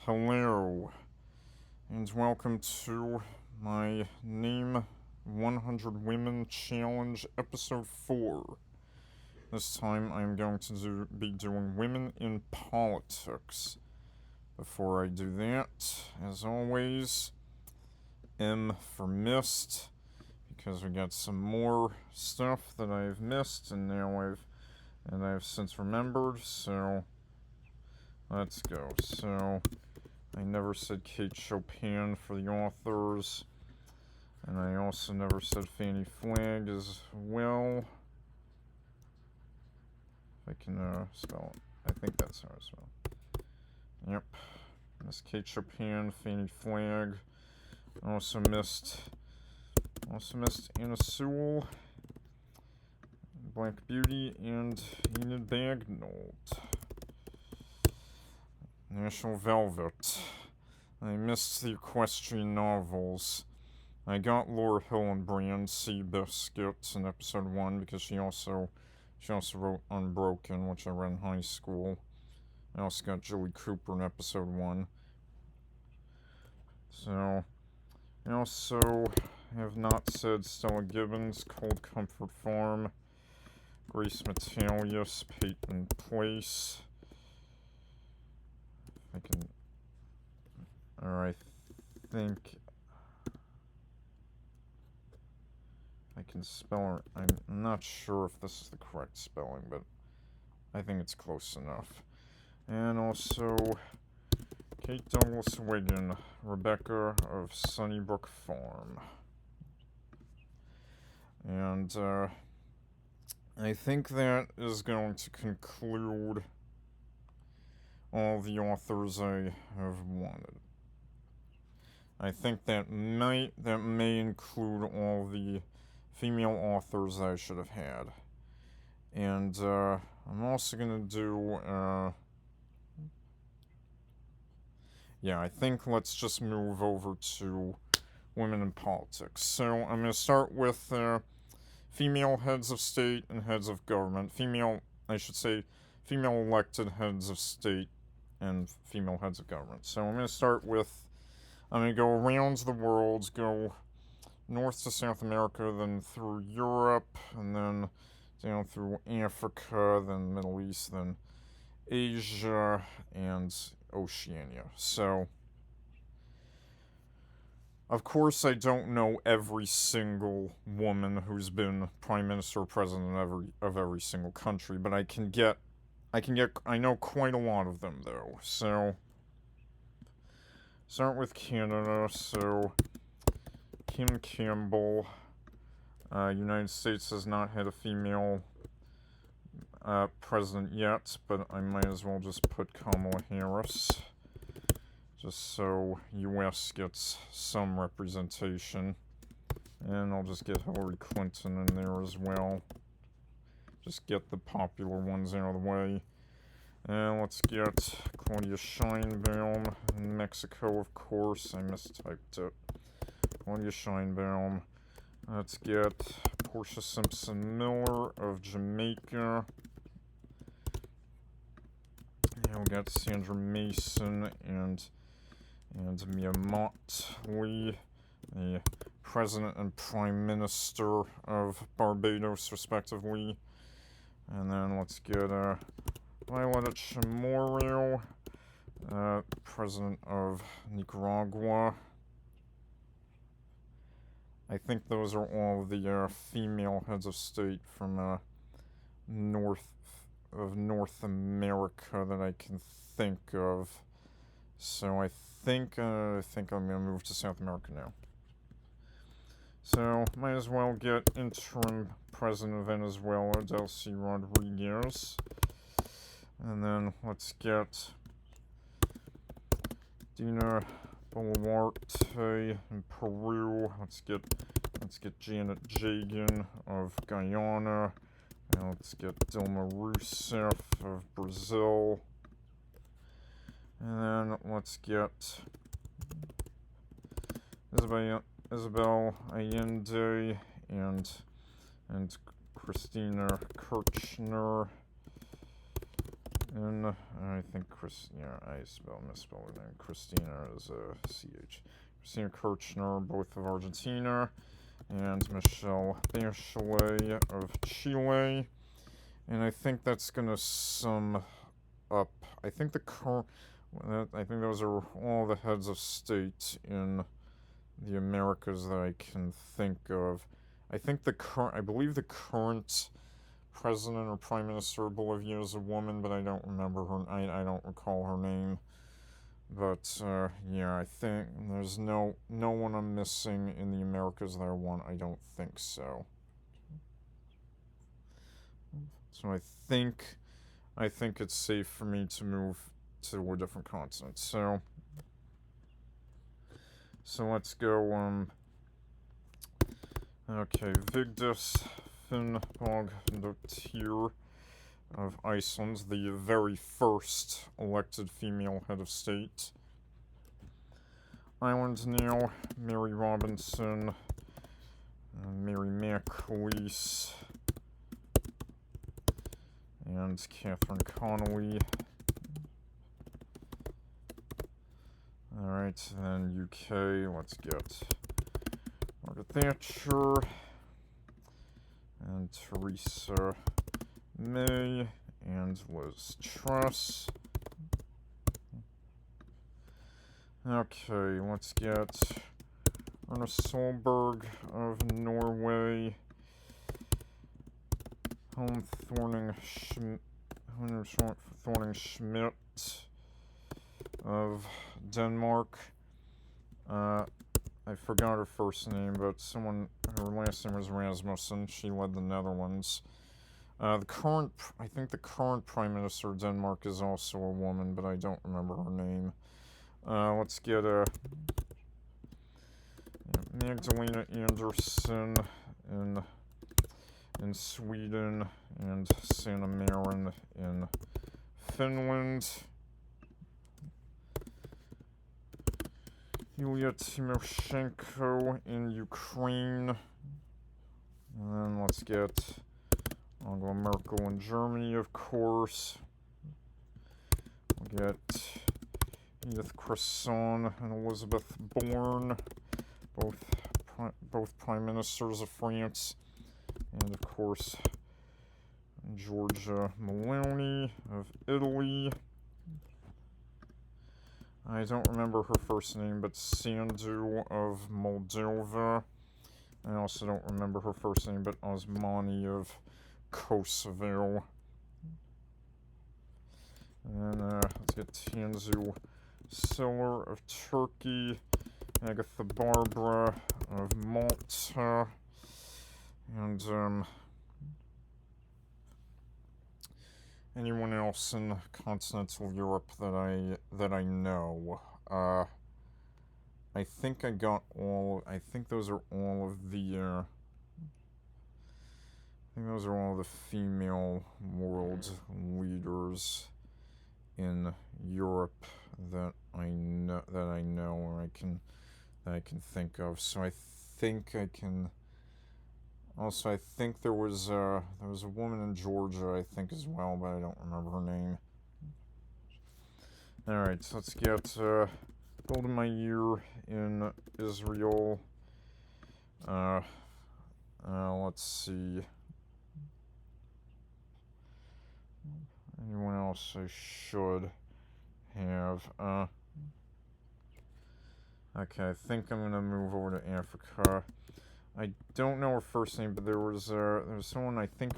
Hello, and welcome to my Name 100 Women Challenge Episode 4. This time I'm going to be doing women in politics. Before I do that, as always, M for missed, because we got some more stuff that I've missed, and I've since remembered, so let's go. So, I never said Kate Chopin for the authors, and I also never said Fanny Flagg as well. If I can spell it. I think that's how I spell it. Yep. Miss Kate Chopin, Fanny Flagg. Also missed Anna Sewell, Black Beauty, and Enid Bagnold. National Velvet. I missed the equestrian novels. I got Laura Hillenbrand, Seabiscuit, in episode 1 because she also wrote Unbroken, which I read in high school. I also got Julie Cooper in episode 1. So, I also have not said Stella Gibbons, Cold Comfort Farm, Grace Metalius, Peyton Place. I can, or I think I can spell her. I'm not sure if this is the correct spelling, but I think it's close enough. And also Kate Douglas Wiggin, Rebecca of Sunnybrook Farm. And I think that is going to conclude all the authors I have wanted. I think that may include all the female authors I should have had. And I'm also gonna do I think let's just move over to women in politics. So I'm gonna start with female heads of state and heads of government. Female elected heads of state and female heads of government. So I'm going to go around the world, go north to South America, then through Europe, and then down through Africa, then Middle East, then Asia, and Oceania. So, of course, I don't know every single woman who's been prime minister or president of every single country, but I know quite a lot of them, though. So, start with Canada. So, Kim Campbell. United States has not had a female president yet, but I might as well just put Kamala Harris, just so U.S. gets some representation. And I'll just get Hillary Clinton in there as well. Just get the popular ones out of the way. And let's get Claudia Sheinbaum in Mexico, of course. I mistyped it. Claudia Sheinbaum. Let's get Portia Simpson Miller of Jamaica. And we'll get Sandra Mason and Mia Mottley, the President and Prime Minister of Barbados, respectively. And then let's get Violeta Chamorro, President of Nicaragua. I think those are all of the female heads of state from North America that I can think of. So I think I'm gonna move to South America now. So might as well get interim president of Venezuela, Delcy Rodriguez. And then let's get Dina Boluarte in Peru. Let's get Janet Jagan of Guyana. And let's get Dilma Rousseff of Brazil. And then let's get Isabel Allende and Christina Kirchner. And I think I misspelled her name. Christina is a CH. Christina Kirchner, both of Argentina, and Michelle Bachelet of Chile. And I think that's gonna sum up. I think those are all the heads of state in the Americas that I can think of. I believe the current president or prime minister of Bolivia is a woman, but I don't remember her. I don't recall her name. But I think there's no one I'm missing in the Americas that I want. I don't think so. So I think it's safe for me to move to a different continent. So let's go. Okay, Vigdis Finnbogadóttir of Iceland, the very first elected female head of state. Island now, Mary Robinson, Mary McLeese, and Catherine Connolly. Alright, then UK, let's get Margaret Thatcher and Theresa May and Liz Truss. Okay, let's get Erna Solberg of Norway, Helen Thorning-Schmidt of Denmark. I forgot her first name, but her last name was Rasmussen. She led the Netherlands. I think the current Prime Minister of Denmark is also a woman, but I don't remember her name. Let's get Magdalena Andersson in Sweden and Sanna Marin in Finland. Yulia Tymoshenko in Ukraine. And then let's get Angela Merkel in Germany, of course. We'll get Edith Cresson and Elizabeth Borne, both Prime Ministers of France. And of course, Giorgia Meloni of Italy. I don't remember her first name, but Sandu of Moldova. I also don't remember her first name, but Osmani of Kosovo. And let's get Tansu Siller of Turkey, Agatha Barbara of Malta, and anyone else in continental Europe that I know. I think I got all. I think those are all of the. I think those are all the female world leaders in Europe that I know or I can think of. So I think I can. Also, I think there was a woman in Georgia, I think, as well, but I don't remember her name. Alright, so let's get Golda Meir in Israel. Let's see. Anyone else I should have? Okay, I think I'm gonna move over to Africa. I don't know her first name, but there was someone. I think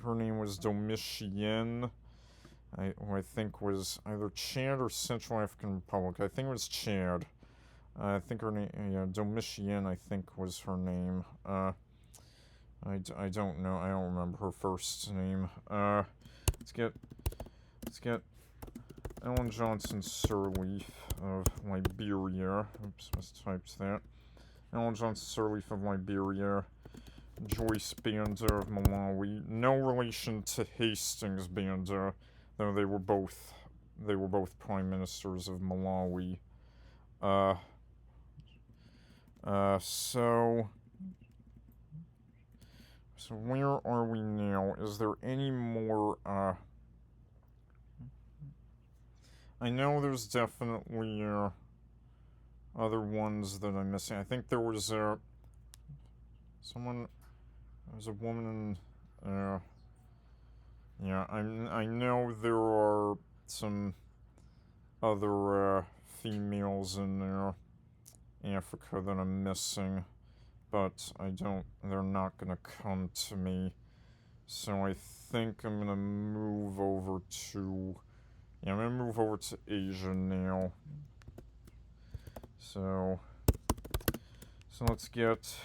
her name was Domitienne. Who I think was either Chad or Central African Republic. I think it was Chad. I think her name, Domitienne, I think was her name. I don't know. I don't remember her first name. Let's get Ellen Johnson Sirleaf of Liberia. Oops, mistyped that. Ellen Johnson Sirleaf of Liberia. Joyce Banda of Malawi. No relation to Hastings Banda, though they were both prime ministers of Malawi. So where are we now? Is there any more I know there's definitely other ones that I'm missing. I think there was someone. There was a woman in. Yeah, I know there are some other females in Africa that I'm missing, but I don't. They're not gonna come to me. So I think I'm gonna move over to. Yeah, I'm gonna move over to Asia now. So let's get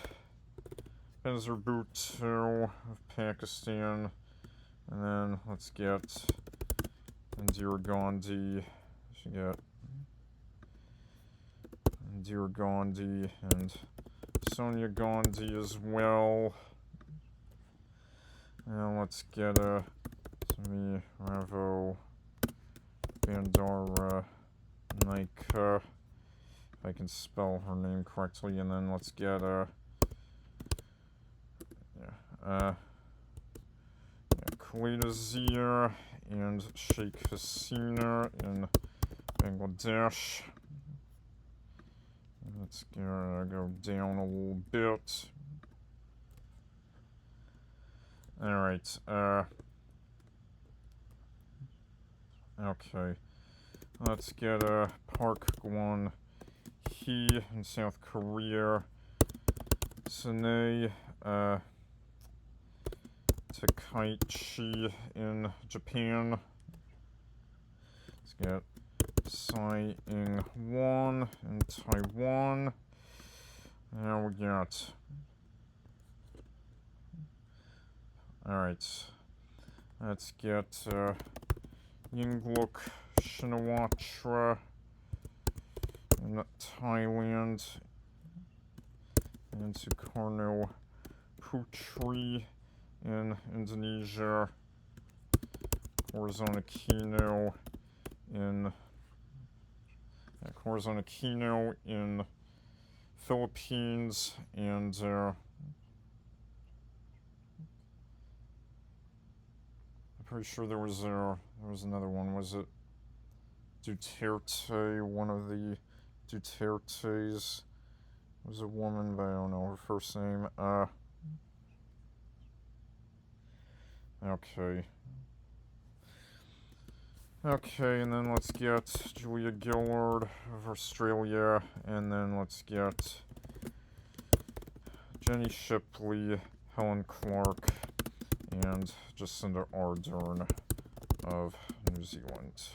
Benazir Bhutto of Pakistan, and then let's get Indira Gandhi. Should get Indira Gandhi and Sonia Gandhi as well. And let's get Sami Ravo Bandara Naika, if I can spell her name correctly, and then let's get Khalida Zia and Sheikh Hasina in Bangladesh. Let's go down a little bit. Alright, okay. Let's get Park Gwon-hee in South Korea. Sanae Takaichi in Japan. Let's get Tsai Ing-wen in Taiwan. Now we got. Alright. Let's get Yingluck Shinawatra in Thailand. And Sukarno Putri in Indonesia. Corazon Aquino in Philippines, and I'm pretty sure there was another one. Was it Duterte? One of the Dutertes was a woman, but I don't know her first name. Okay. Okay, and then let's get Julia Gillard of Australia, and then let's get Jenny Shipley, Helen Clark, and Jacinda Ardern of New Zealand.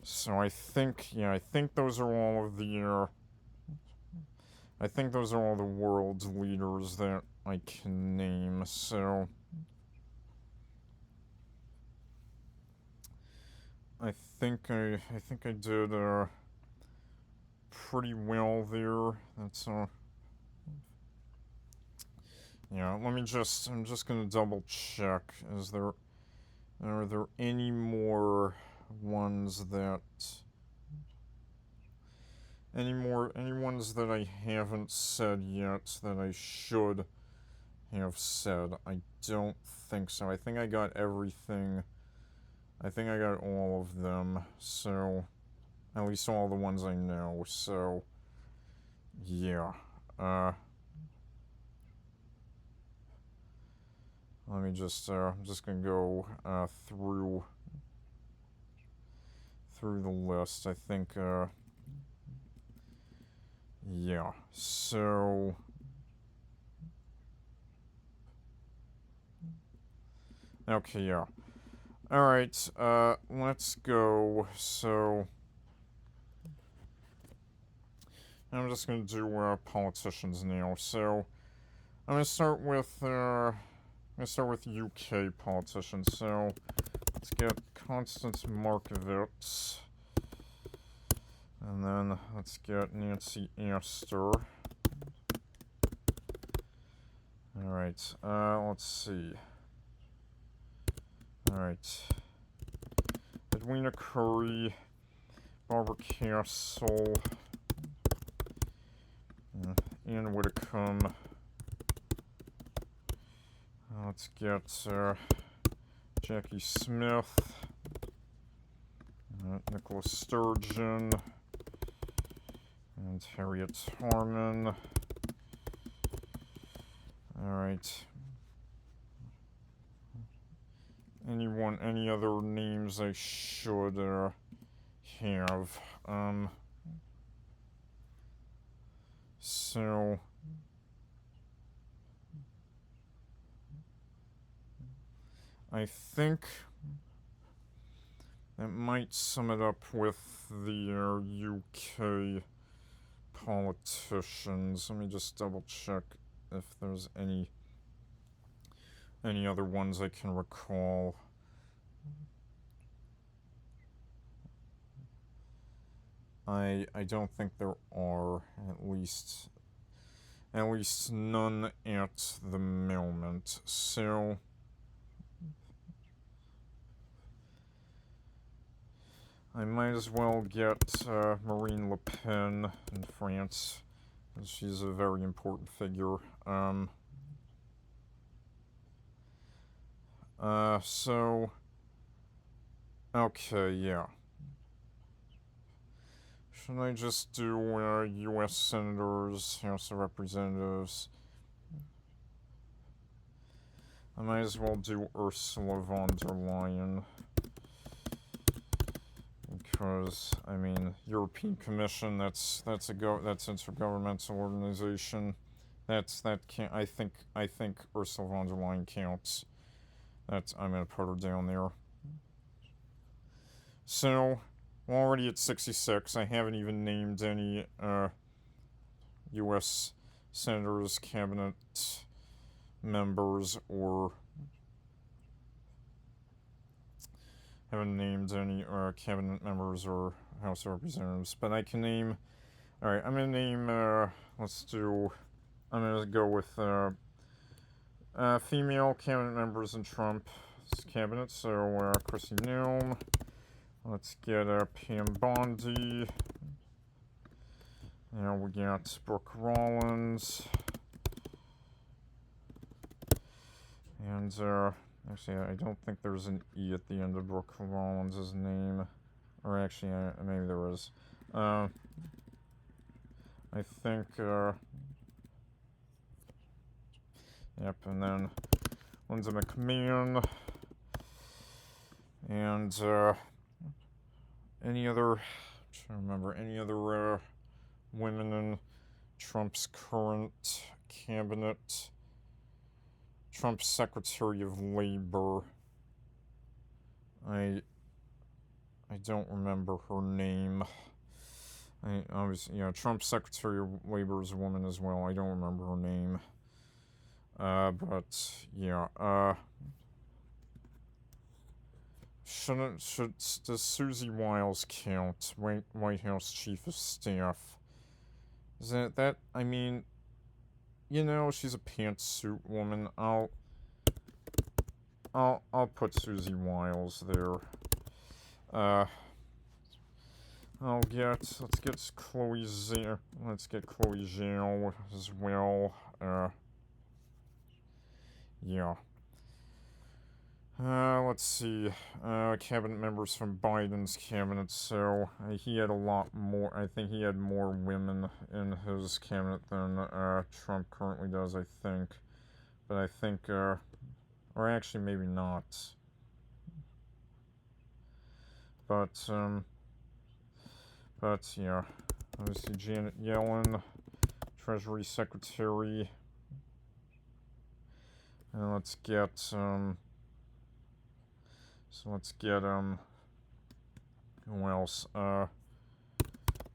So I think those are all of the I think those are all the world's leaders that I can name. So I think I did pretty well there. That's yeah. I'm just gonna double check. Are there any more ones that any ones that I haven't said yet that I should have said? I don't think so. I think I got everything. I think I got all of them, so at least all the ones I know, so yeah. Let me just I'm just gonna go through the list. I think yeah. So okay, yeah. Alright, let's go. So I'm just gonna do politicians now. So I'm gonna start with UK politicians. So let's get Constance Markovitz, and then let's get Nancy Astor. Alright, let's see. Alright. Edwina Curry, Barbara Castle, Ann Widdecombe. Let's get Jackie Smith. Nicola Sturgeon. And Harriet Harman. Alright. Any other names I should have? So I think that might sum it up with the UK politicians. Let me just double check if there's any other ones I can recall. I don't think there are, at least none at the moment. So I might as well get Marine Le Pen in France. She's a very important figure. So okay, yeah. Should I just do U.S. Senators, House of Representatives? I might as well do Ursula von der Leyen. Because, I mean, European Commission, that's intergovernmental organization. I think Ursula von der Leyen counts. I'm gonna put her down there. So, we're already at 66. I haven't even named any U.S. senators, cabinet members, or haven't named any cabinet members or House of Representatives. But I can name. Alright, I'm gonna name. I'm gonna go with female cabinet members in Trump's cabinet. So, Kristi Noem. Let's get Pam Bondi. Now we got Brooke Rollins. And, actually, I don't think there's an E at the end of Brooke Rollins' name. Or actually, maybe there is. I think, yep, and then Linda McMahon. And, any other women in Trump's current cabinet? Trump's Secretary of Labor. I don't remember her name. Trump's Secretary of Labor is a woman as well. I don't remember her name. But yeah. Does Susie Wiles count? White House Chief of Staff. Is that? I mean, she's a pantsuit woman. I'll put Susie Wiles there. Let's get Chloe Zhao as well. Yeah. Let's see. Cabinet members from Biden's cabinet. So he had a lot more. I think he had more women in his cabinet than Trump currently does. I think, but I think, or actually maybe not. But yeah. Obviously Janet Yellen, Treasury Secretary. And let's get who else?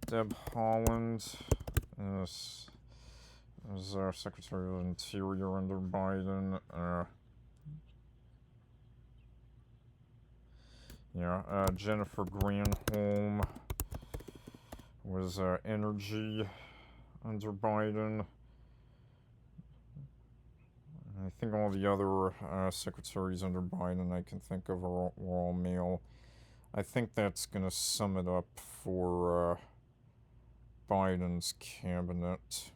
Deb Haaland is Secretary of Interior under Biden. Jennifer Granholm was Energy under Biden. I think all the other secretaries under Biden I can think of are all male. I think that's going to sum it up for Biden's cabinet.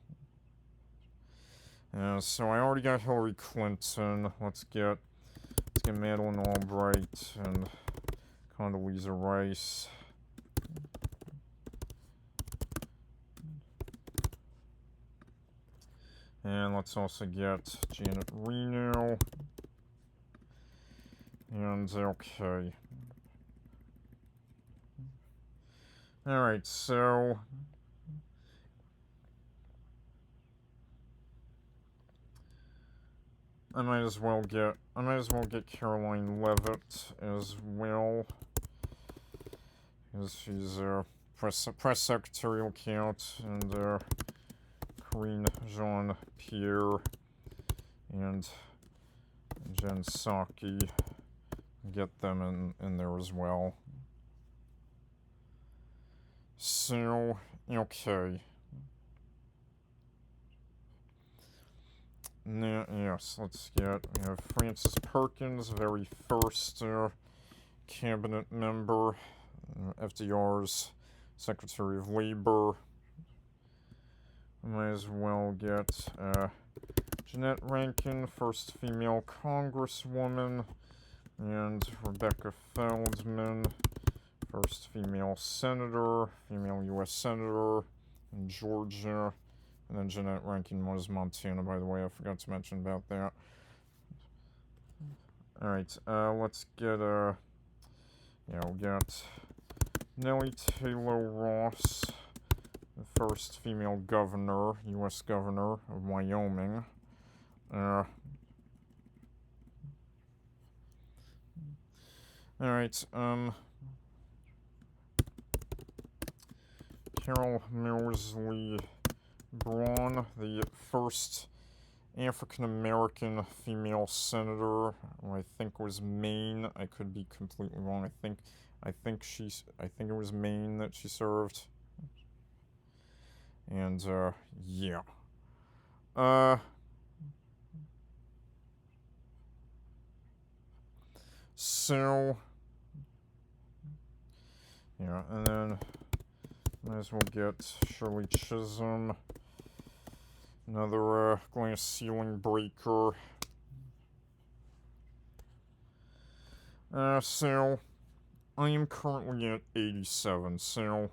So I already got Hillary Clinton. Let's get Madeleine Albright and Condoleezza Rice. And let's also get Janet Reno. And okay. Alright, so I might as well get Caroline Leavitt as well. Because she's a press secretary count, and Corinne Jean-Pierre and Jen Psaki. Get them in there as well. So, okay. Now, yes, let's get, we have Frances Perkins, very first cabinet member, FDR's Secretary of Labor. Might as well get Jeanette Rankin, first female congresswoman, and Rebecca Feldman, first female senator, female U.S. senator in Georgia. And then Jeanette Rankin was Montana, by the way. I forgot to mention about that. Alright, let's get, we'll get Nellie Taylor Ross, the first female governor, U.S. governor of Wyoming. Alright, Carol Moseley Braun, the first African-American female senator, who I think was Maine. I could be completely wrong. I think it was Maine that she served. And, yeah. So, yeah, and then might as well get Shirley Chisholm, another glass ceiling breaker. So I am currently at 87, so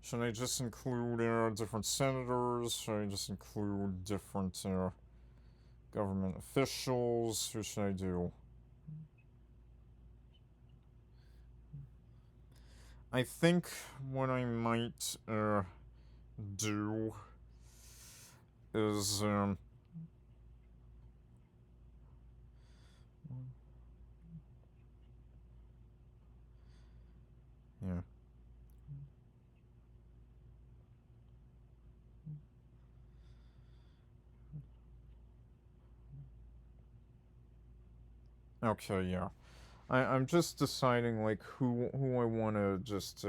should I just include different senators? Should I just include different government officials? Who should I do? I think what I might do is yeah. Okay, yeah. I'm just deciding like who I want to just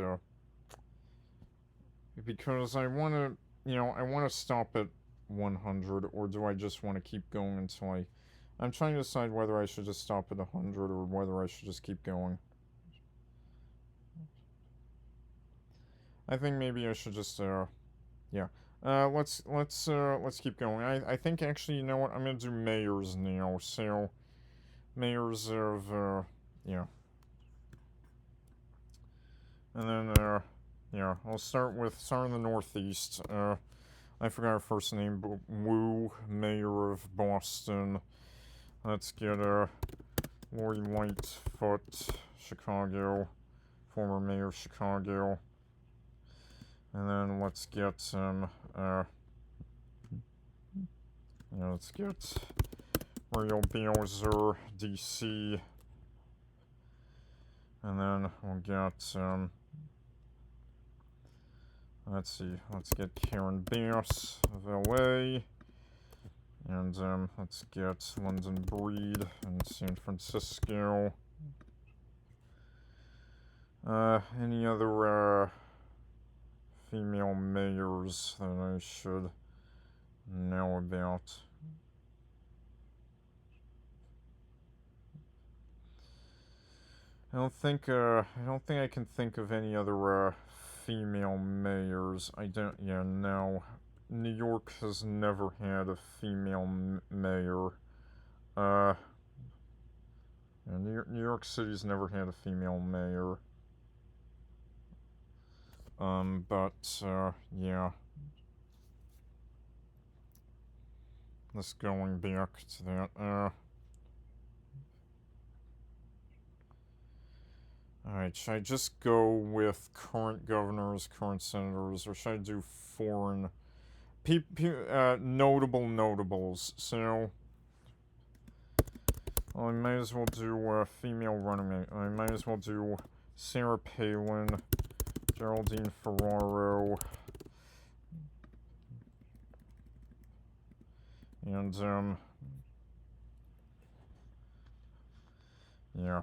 because I want to stop at 100, or do I just want to keep going until I'm trying to decide whether I should just stop at 100 or whether I should just keep going. I think maybe I should just yeah. Let's keep going. I think actually, you know what? I'm gonna do mayors now. So mayors of yeah. And then yeah, I'll start in the Northeast. I forgot her first name, but Wu, mayor of Boston. Let's get Lori Lightfoot, Chicago, former mayor of Chicago. And then let's get let's get Muriel Bowser, DC. And then we'll get let's see, let's get Karen Bass of LA. And let's get London Breed in San Francisco. Any other female mayors that I should know about? I don't think I can think of any other female mayors. No. New York has never had a female mayor. New York City's never had a female mayor. Yeah. Let's going back to that, Alright, should I just go with current governors, current senators, or should I do foreign... notable notables, so... Well, I might as well do, female running mate. I might as well do Sarah Palin, Geraldine Ferraro, and, yeah.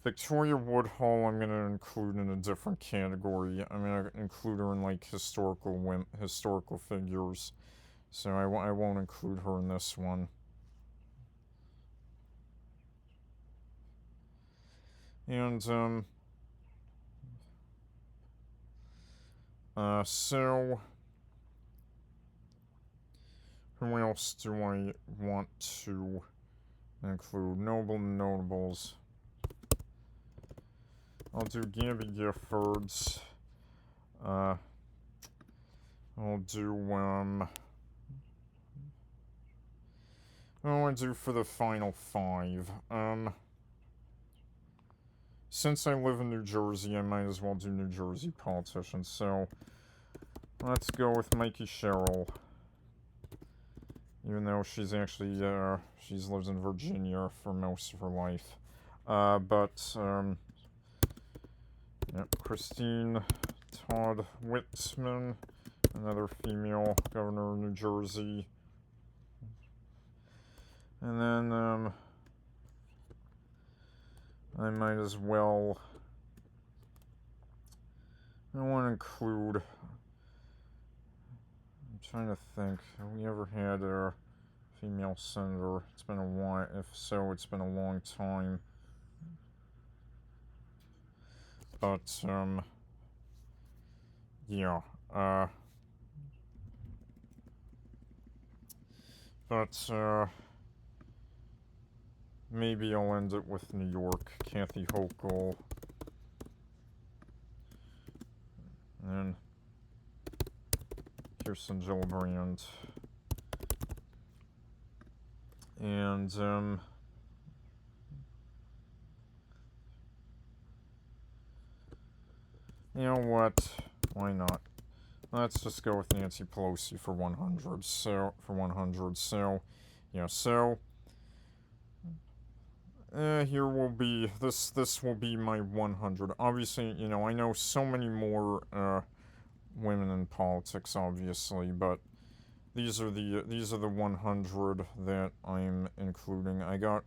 Victoria Woodhull I'm gonna include in a different category. I'm gonna include her in, like, historical figures. So I won't include her in this one. And, so... Who else do I want to include? Notables. I'll do Gabby Giffords. I'll do, what do I do for the final 5? Since I live in New Jersey, I might as well do New Jersey politicians, so let's go with Mikey Sherrill. Even though she's actually, she's lived in Virginia for most of her life. Yep, Christine Todd Whitman, another female governor of New Jersey. And then, I might as well... I want to include... I'm trying to think. Have we ever had a female senator? It's been a while. If so, it's been a long time. But, yeah. Maybe I'll end it with New York. Kathy Hochul. And Kirsten Gillibrand. And, you know what? Why not? Let's just go with Nancy Pelosi for 100. So, yeah, so... here will be... This will be my 100. Obviously, you know, I know so many more, women in politics, obviously, but... These are the 100 that I'm including. I got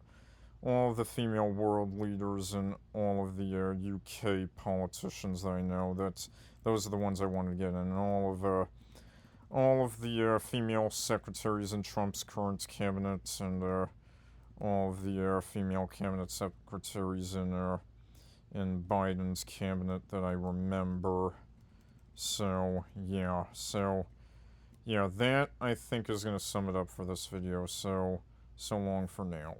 all of the female world leaders and all of the UK politicians that I know. Those are the ones I wanted to get in. And all of the female secretaries in Trump's current cabinet, and all of the female cabinet secretaries in Biden's cabinet that I remember. So yeah. Yeah, that, I think, is going to sum it up for this video, so long for now.